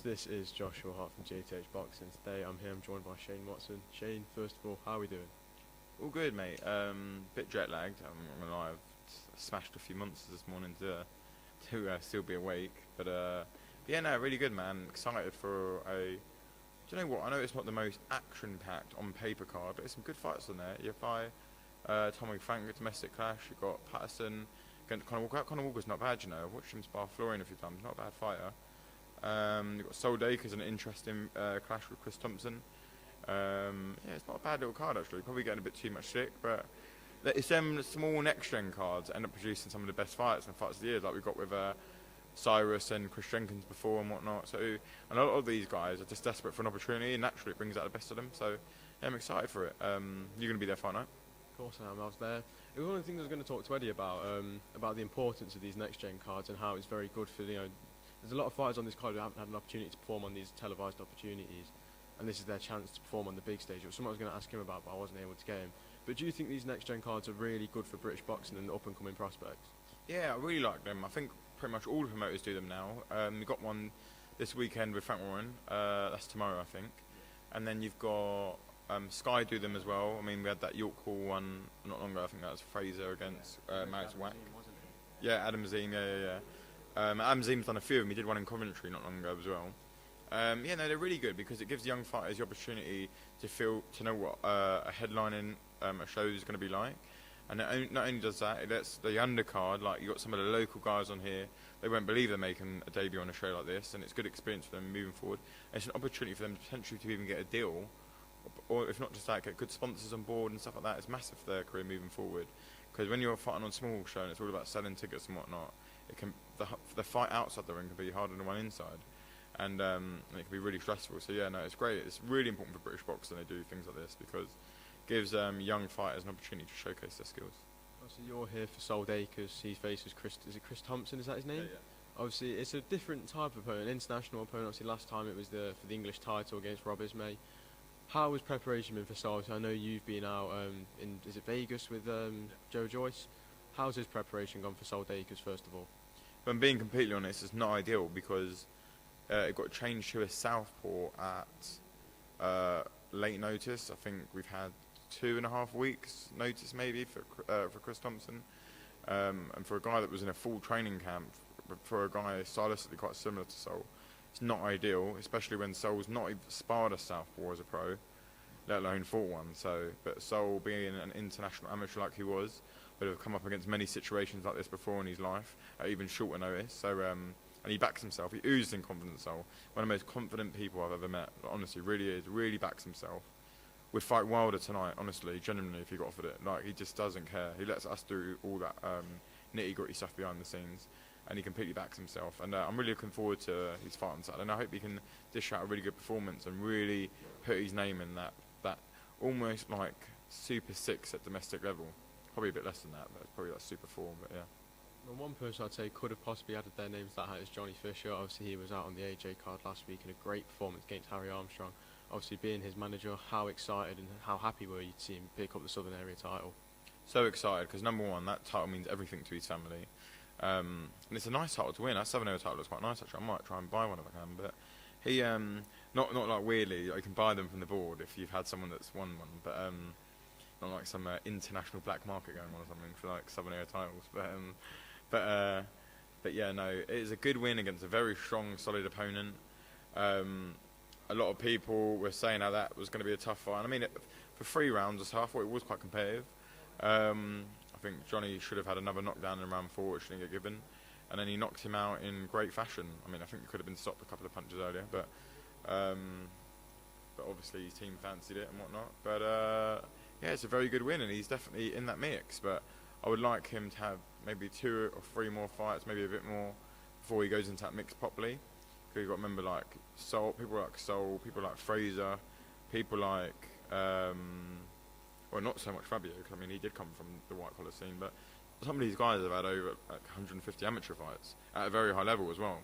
This is Joshua Hart from GTH Boxing. Today I'm joined by Shane Watson. Shane, first of all, how are we doing? All good, mate. Bit jet lagged. I'm not gonna lie. I've smashed a few monsters this morning to still be awake. But yeah, no, really good, man. Excited for a. Do you know what? I know it's not the most action-packed on paper card, but there's some good fights on there. You have Tommy Frank, domestic clash. You've got Patterson. Conor Walker. Conor Walker's not bad, you know. I've watched him spar Florian a few times. Not a bad fighter. You've got Solomon Dacres, an interesting clash with Chris Thompson. Yeah, it's not a bad little card actually. Probably getting a bit too much stick, but it's them small next-gen cards end up producing some of the best fights and fights of the year, like we've got with Cyrus and Chris Jenkins before and whatnot. So, and a lot of these guys are just desperate for an opportunity, and naturally it brings out the best of them. So, yeah, I'm excited for it. You're going to be there fight night? Of course I am. I was there. It was one of the things I was going to talk to Eddie about the importance of these next-gen cards and how it's very good for, you know, there's a lot of fighters on this card who haven't had an opportunity to perform on these televised opportunities, and this is their chance to perform on the big stage. It was something I was going to ask him about, but I wasn't able to get him. But do you think these next-gen cards are really good for British boxing and up-and-coming prospects? Yeah, I really like them. I think pretty much all the promoters do them now. We've got one this weekend with Frank Warren. That's tomorrow, I think. And then you've got Sky do them as well. I mean, we had that York Hall one not long ago. I think that was Fraser against Max Wack. Yeah, Adam Zine, yeah. Adam Zine's done a few of them. He did one in Coventry not long ago as well. Yeah, no, they're really good because it gives young fighters the opportunity to know what a headlining a show is going to be like. And not only does that, it lets the undercard, like you got some of the local guys on here, they won't believe they're making a debut on a show like this, and it's good experience for them moving forward. And it's an opportunity for them potentially to even get a deal, or if not just that, get good sponsors on board and stuff like that. It's massive for their career moving forward. Because when you're fighting on small show and it's all about selling tickets and whatnot, it can the fight outside the ring can be harder than the one inside, and it can be really stressful. So yeah, no, it's great. It's really important for British boxing they do things like this because it gives young fighters an opportunity to showcase their skills. Obviously, you're here for Solomon Dacres. He faces Chris. Is it Chris Thompson? Is that his name? Yeah. Obviously, it's a different type of opponent, international opponent. Obviously, last time it was for the English title against Rob Ismay. How has preparation been for Solomon? I know you've been out is it Vegas with Joe Joyce. How's his preparation gone for Solomon Dacres, first of all? If I'm being completely honest, it's not ideal because it got changed to a southpaw at late notice. I think we've had 2.5 weeks notice maybe for Chris Thompson, and for a guy that was in a full training camp, for a guy stylistically quite similar to Sol, it's not ideal, especially when Sol's not even sparred a southpaw as a pro, let alone fought one. So, but Sol, being an international amateur like he was, would have come up against many situations like this before in his life at even shorter notice. So, and he backs himself. He oozes in confidence. Sol, one of the most confident people I've ever met. Honestly, really is. Really backs himself. Would fight Wilder tonight. Honestly, genuinely, if he got offered it, like he just doesn't care. He lets us do all that nitty-gritty stuff behind the scenes, and he completely backs himself. And I'm really looking forward to his fight on Saturday. And I hope he can dish out a really good performance and really put his name in that almost like Super 6 at domestic level. Probably a bit less than that, but it's probably like Super 4. But yeah. Well, one person I'd say could have possibly added their names to that hat is Johnny Fisher. Obviously, he was out on the AJ card last week in a great performance against Harry Armstrong. Obviously, being his manager, how excited and how happy were you to see him pick up the Southern Area title? So excited because number one, that title means everything to his family, and it's a nice title to win. That Southern Area title is quite nice actually. I might try and buy one if I can. But he not like weirdly, like, you can buy them from the board if you've had someone that's won one, but not like some international black market going on or something for like Southern Area titles. But yeah, no, it is a good win against a very strong, solid opponent. A lot of people were saying how that was going to be a tough fight. And I mean, for 3 rounds or so, I thought it was quite competitive. I think Johnny should have had another knockdown in round 4, which didn't get given. And then he knocked him out in great fashion. I mean, I think he could have been stopped a couple of punches earlier, but obviously his team fancied it and whatnot. But yeah, it's a very good win, and he's definitely in that mix. But I would like him to have maybe 2 or 3 more fights, maybe a bit more, before he goes into that mix properly. Because you've got to remember, like Sol, people like Fraser, people like, well, not so much Fabio, because I mean he did come from the white collar scene, but some of these guys have had over like 150 amateur fights at a very high level as well.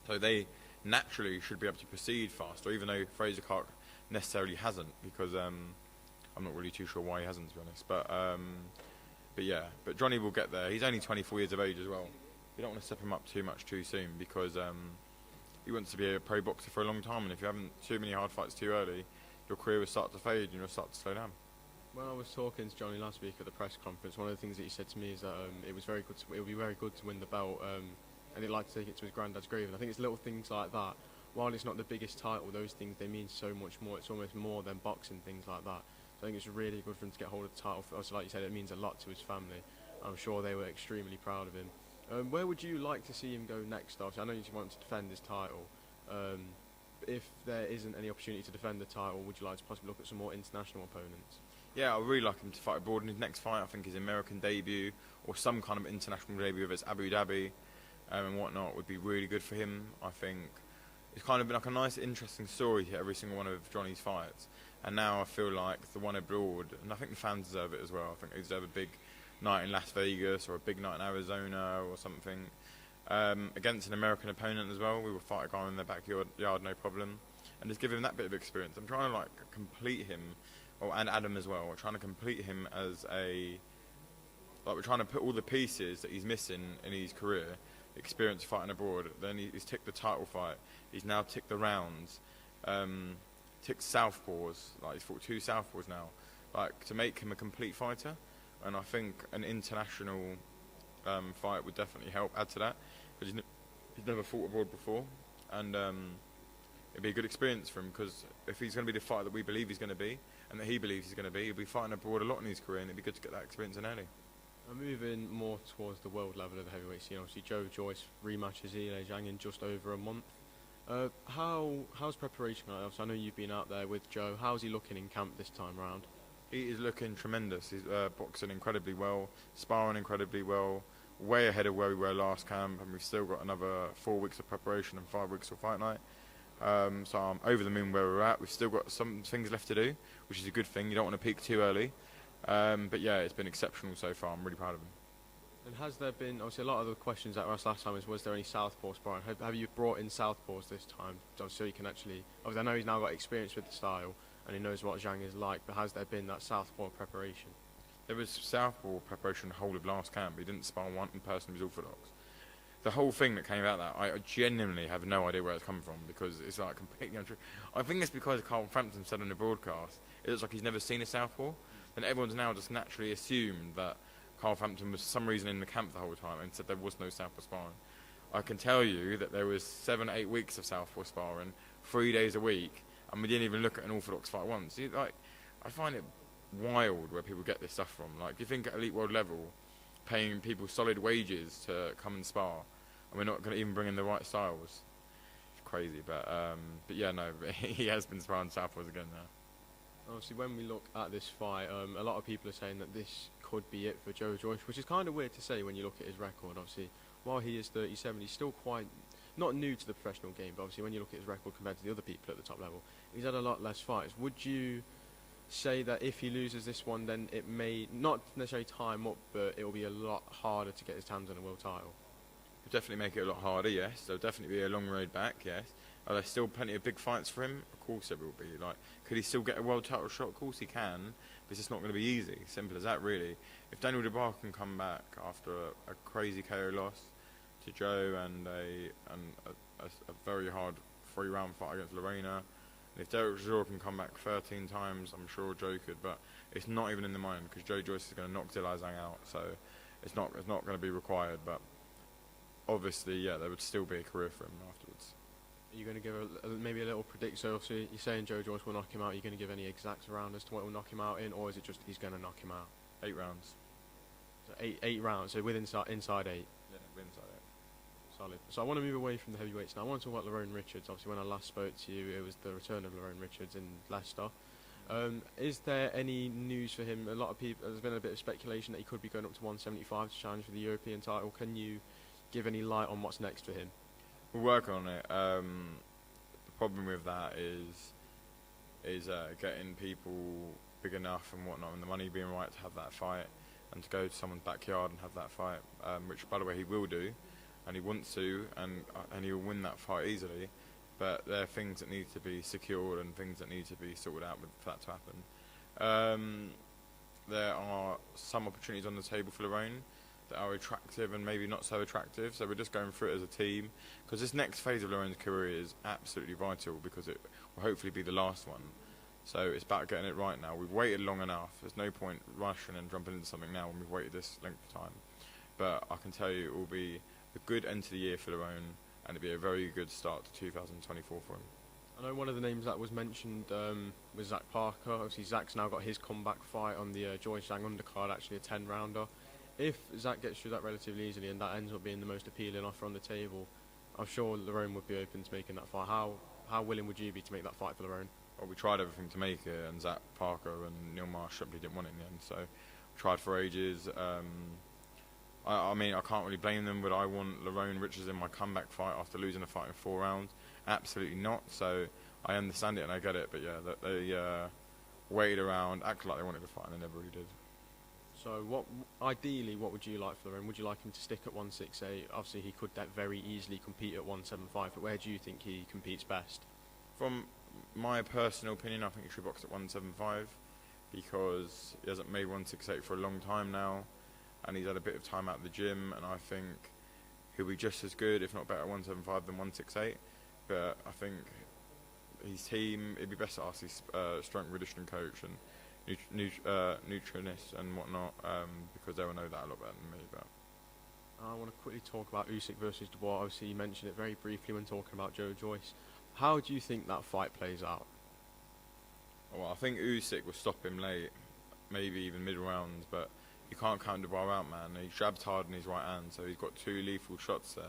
So they naturally should be able to proceed faster, even though Fraser Clark necessarily hasn't, because I'm not really too sure why he hasn't, to be honest. But yeah, but Johnny will get there. He's only 24 years of age as well. You don't want to step him up too much too soon, because he wants to be a pro boxer for a long time, and if you haven't too many hard fights too early, your career will start to fade and you'll start to slow down. When I was talking to Johnny last week at the press conference, one of the things that he said to me is that it would be very good to win the belt, and he'd like to take it to his granddad's grave. And I think it's little things like that. While it's not the biggest title, those things, they mean so much more. It's almost more than boxing, things like that. So I think it's really good for him to get hold of the title. Also, like you said, it means a lot to his family. I'm sure they were extremely proud of him. Where would you like to see him go next? Obviously, I know you want to defend his title. If there isn't any opportunity to defend the title, would you like to possibly look at some more international opponents? Yeah, I'd really like him to fight abroad in his next fight. I think his American debut or some kind of international debut, if it's Abu Dhabi and whatnot, would be really good for him. I think it's kind of been like a nice, interesting story to every single one of Johnny's fights. And now I feel like the one abroad, and I think the fans deserve it as well. I think they deserve a big night in Las Vegas or a big night in Arizona or something. Against an American opponent as well. We will fight a guy in their backyard, no problem. And just give him that bit of experience. I'm trying to like complete him, and Adam as well. We're trying to complete him as we're trying to put all the pieces that he's missing in his career. Experience fighting abroad. Then he's ticked the title fight. He's now ticked the rounds. Ticked southpaws. Like he's fought 2 southpaws now. Like to make him a complete fighter. And I think an international fight would definitely help add to that. Because he's never fought abroad before, and it'd be a good experience for him. Because if he's going to be the fighter that we believe he's going to be, and that he believes he's going to be, he'll be fighting abroad a lot in his career, and it'd be good to get that experience in early. I'm moving more towards the world level of the heavyweight scene. Obviously, Joyce rematches Zhang in just over a month. How's preparation going? Obviously, I know you've been out there with Joe. How's he looking in camp this time round? He is looking tremendous. He's boxing incredibly well, sparring incredibly well, way ahead of where we were last camp, and we've still got another 4 weeks of preparation and 5 weeks till fight night. So I'm over the moon where we're at. We've still got some things left to do, which is a good thing. You don't want to peak too early. But yeah, it's been exceptional so far. I'm really proud of him. And has there been, obviously a lot of the questions that were asked last time was there any southpaw sparring? Have you brought in southpaws this time so you can actually, obviously I know he's now got experience with the style and he knows what Zhang is like, but has there been that southpaw preparation? There was southpaw preparation the whole of last camp. He didn't spar one person who was orthodox. The whole thing that came out of that, I genuinely have no idea where it's come from, because it's like completely untrue. I think it's because Carl Frampton said on the broadcast, it looks like he's never seen a southpaw. Then everyone's now just naturally assumed that Carl Frampton was for some reason in the camp the whole time and said there was no southpaw sparring. I can tell you that there was 7-8 weeks of southpaw sparring, 3 days a week, and we didn't even look at an orthodox fight once. I find it wild where people get this stuff from. Like, you think at elite world level, paying people solid wages to come and spar, and we're not going to even bring in the right styles. It's crazy, but yeah, no, he has been sparring southpaws again now. Obviously, when we look at this fight, a lot of people are saying that this could be it for Joyce, which is kind of weird to say when you look at his record. Obviously, while he is 37, he's still quite not new to the professional game, but obviously when you look at his record compared to the other people at the top level, he's had a lot less fights. Would you say that if he loses this one, then it may not necessarily time up, but it will be a lot harder to get his hands on a world title? It'll definitely make it a lot harder, yes. There'll definitely be a long road back, yes. Are there still plenty of big fights for him? Of course there will be. Like, could he still get a world title shot? Of course he can, but it's just not going to be easy. Simple as that, really. If Daniel Dubois can come back after a crazy KO loss to Joe and a very hard 3-round fight against Lorena, and if Derek Joe can come back 13 times, I'm sure Joe could, but it's not even in the mind, because Joe Joyce is going to knock Zhang out, so it's not going to be required. But obviously, yeah, there would still be a career for him afterwards. Are you going to give maybe a little predict? So obviously you're saying Joe Joyce will knock him out. Are you going to give any exacts around as to what will knock him out in, or is it just he's going to knock him out? 8 rounds. So eight rounds. So inside 8. Yeah, inside 8. Solid. So I want to move away from the heavyweights now. I want to talk about Lerone Richards. Obviously, when I last spoke to you, it was the return of Lerone Richards in Leicester. Is there any news for him? A lot of people. There's been a bit of speculation that he could be going up to 175 to challenge for the European title. Can you give any light on what's next for him? We're working on it. The problem with that is getting people big enough and whatnot, and the money being right to have that fight, and to go to someone's backyard and have that fight, which, by the way, he will do, and he wants to, and he'll win that fight easily. But there are things that need to be secured and things that need to be sorted out for that to happen. There are some opportunities on the table for Lerone. that are attractive and maybe not so attractive. So we're just going through it as a team, because this next phase of Lauren's career is absolutely vital, because it will hopefully be the last one. So it's about getting it right now. We've waited long enough. There's no point rushing and jumping into something now when we've waited this length of time. But I can tell you it will be a good end to the year for Lorone, and it'll be a very good start to 2024 for him. I know one of the names that was mentioned was Zach Parker. Obviously, Zach's now got his comeback fight on the Joyce Zhang undercard, actually a 10-rounder. If Zach gets through that relatively easily and that ends up being the most appealing offer on the table, I'm sure Lorone would be open to making that fight. How willing would you be to make that fight for Lorone? Well, we tried everything to make it, and Zach Parker and Neil Marsh simply didn't want it in the end. So tried for ages. I mean, I can't really blame them. Would I want Lorone Richards in my comeback fight after losing a fight in 4 rounds? Absolutely not. So I understand it and I get it. But yeah, they waited around, acted like they wanted to fight, and they never really did. So ideally, what would you like for Lorone? Would you like him to stick at 168? Obviously, he could very easily compete at 175. But where do you think he competes best? From my personal opinion, I think he should box at 175, because he hasn't made 168 for a long time now, and he's had a bit of time out of the gym, and I think he'll be just as good, if not better, at 175 than 168. But I think his team, it'd be best to ask his strength conditioning coach and nutritionist and whatnot, because they will know that a lot better than me. But I want to quickly talk about Usyk versus Dubois. Obviously, you mentioned it very briefly when talking about Joyce. How do you think that fight plays out? well, I think Usyk will stop him late, maybe even mid-rounds, but you can't count Dubois out, man. He jabs hard in his right hand, so he's got 2 lethal shots there.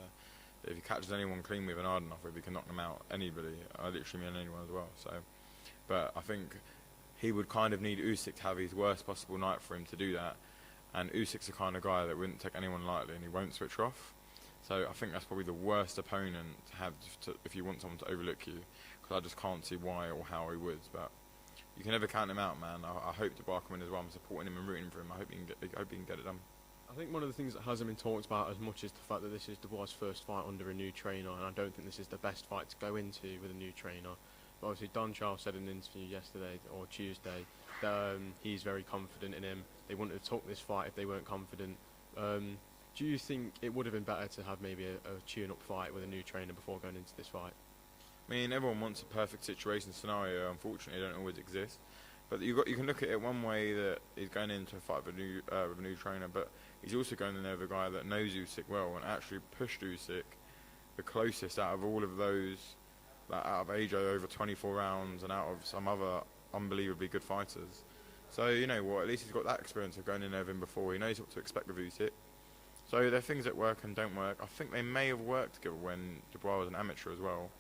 If he catches anyone clean with and hard enough, if he can knock them out, anybody, I literally mean anyone as well. So, but I think he would kind of need Usyk to have his worst possible night for him to do that. And Usyk's the kind of guy that wouldn't take anyone lightly, and he won't switch off. So I think that's probably the worst opponent to have if you want someone to overlook you, because I just can't see why or how he would. But you can never count him out, man. I hope Dubois can win as well. I'm supporting him and rooting for him. I hope he can get it done. I think one of the things that hasn't been talked about as much is the fact that this is Dubois' first fight under a new trainer, and I don't think this is the best fight to go into with a new trainer. But obviously, Don Charles said in an interview yesterday or Tuesday that he's very confident in him. They wouldn't have took this fight if they weren't confident. Do you think it would have been better to have maybe a tune-up fight with a new trainer before going into this fight? I mean, everyone wants a perfect situation scenario. Unfortunately, they don't always exist. But you can look at it one way, that he's going into a fight with a new trainer, but he's also going in there with a guy that knows Usyk well and actually pushed Usyk the closest out of all of those, like out of AJ over 24 rounds and out of some other unbelievably good fighters. So you know what? At least he's got that experience of going in there with him before. He knows what to expect with Usyk. So there are things that work and don't work. I think they may have worked together when Dubois was an amateur as well.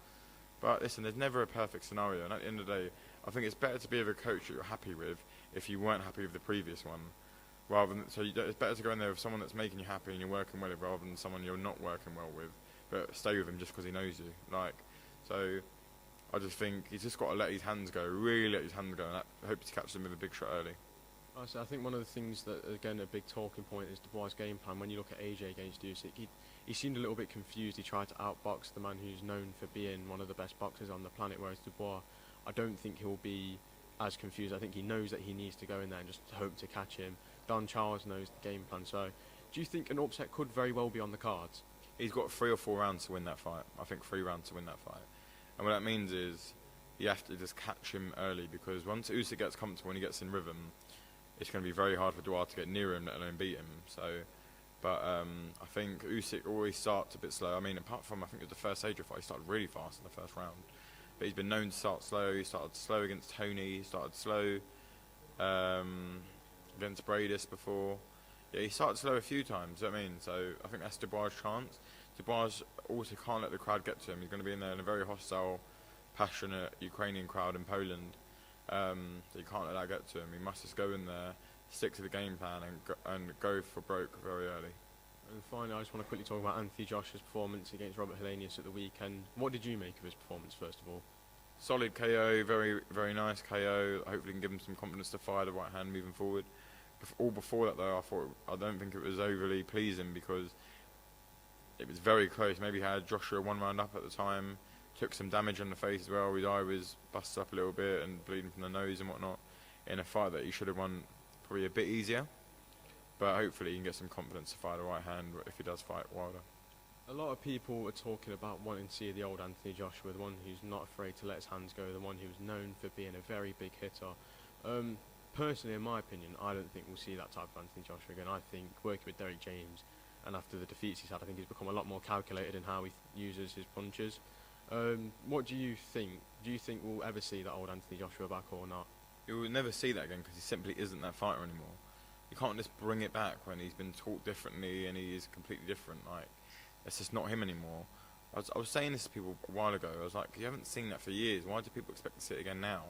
But listen, there's never a perfect scenario, and at the end of the day, I think it's better to be with a coach that you're happy with if you weren't happy with the previous one, rather than it's better to go in there with someone that's making you happy and you're working well with, rather than someone you're not working well with, but stay with him just because he knows you. So I just think he's just got to let his hands go, really let his hands go, and I hope to catch him with a big shot early. I think one of the things that, again, a big talking point is Dubois' game plan. When you look at AJ against Usyk, he seemed a little bit confused. He tried to outbox the man who's known for being one of the best boxers on the planet, whereas Dubois, I don't think he'll be as confused. I think he knows that he needs to go in there and just hope to catch him. Don Charles knows the game plan. So do you think an upset could very well be on the cards? He's got 3 or 4 rounds to win that fight. I think 3 rounds to win that fight. And what that means is you have to just catch him early, because once Usyk gets comfortable and he gets in rhythm, it's going to be very hard for Dubois to get near him, let alone beat him. So, but I think Usyk always starts a bit slow. I mean, apart from, I think it was the first Adrian fight, he started really fast in the first round. But he's been known to start slow. He started slow against Tony. He started slow against Bradis before. Yeah, he started slow a few times. You know what I mean? So I think that's Dubois' chance. Dubois also can't let the crowd get to him. He's going to be in there in a very hostile, passionate Ukrainian crowd in Poland. So you can't let that get to him. He must just go in there, stick to the game plan, and go for broke very early. And finally, I just want to quickly talk about Anthony Joshua's performance against Robert Helenius at the weekend. What did you make of his performance, first of all? Solid KO, very, very nice KO. Hopefully can give him some confidence to fire the right hand moving forward. All before that, though, I don't think it was overly pleasing, because it was very close. Maybe he had Joshua 1 round up at the time. Took some damage on the face as well. His eye was busted up a little bit and bleeding from the nose and whatnot, in a fight that he should have won probably a bit easier. but hopefully he can get some confidence to fight a right hand if he does fight Wilder. A lot of people are talking about wanting to see the old Anthony Joshua, the one who's not afraid to let his hands go, the one who's known for being a very big hitter. Personally, in my opinion, I don't think we'll see that type of Anthony Joshua again. I think working with Derek James, and after the defeats he's had, I think he's become a lot more calculated in how he uses his punches. What do you think? Do you think we'll ever see that old Anthony Joshua back or not? You will never see that again because he simply isn't that fighter anymore. You can't just bring it back when he's been taught differently and he is completely different. Like, it's just not him anymore. I was saying this to people a while ago. I was like, you haven't seen that for years. Why do people expect to see it again now?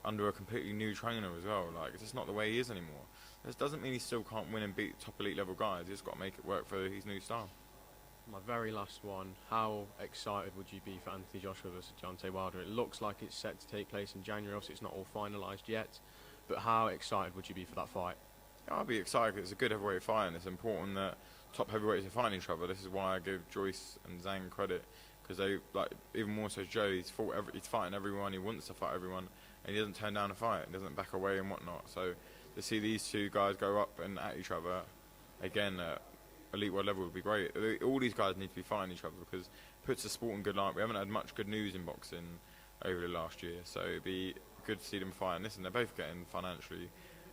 Under a completely new trainer as well. Like, it's just not the way he is anymore. This doesn't mean he still can't win and beat top elite level guys. He's just got to make it work for his new style. My very last one, how excited would you be for Anthony Joshua versus Deontay Wilder? It looks like it's set to take place in January, obviously it's not all finalised yet, but how excited would you be for that fight? Yeah, I'd be excited because it's a good heavyweight fight and it's important that top heavyweights are fighting each other. This is why I give Joyce and Zhang credit, because they, like, even more so Joe, he's fighting everyone, he wants to fight everyone, and he doesn't turn down a fight, he doesn't back away and whatnot. So to see these two guys go up and at each other, again, elite world level would be great. All these guys need to be fighting each other because it puts the sport in good light. We haven't had much good news in boxing over the last year, so it'd be good to see them fighting this, and they're both getting financially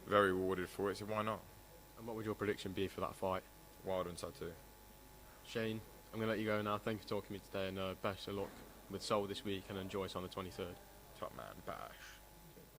very rewarded for it, so why not? And what would your prediction be for that fight? Wilder and Satu. Shane, I'm going to let you go now. Thank you for talking to me today, and best of luck with Seoul this week and then Joyce on the 23rd. Top man, bash.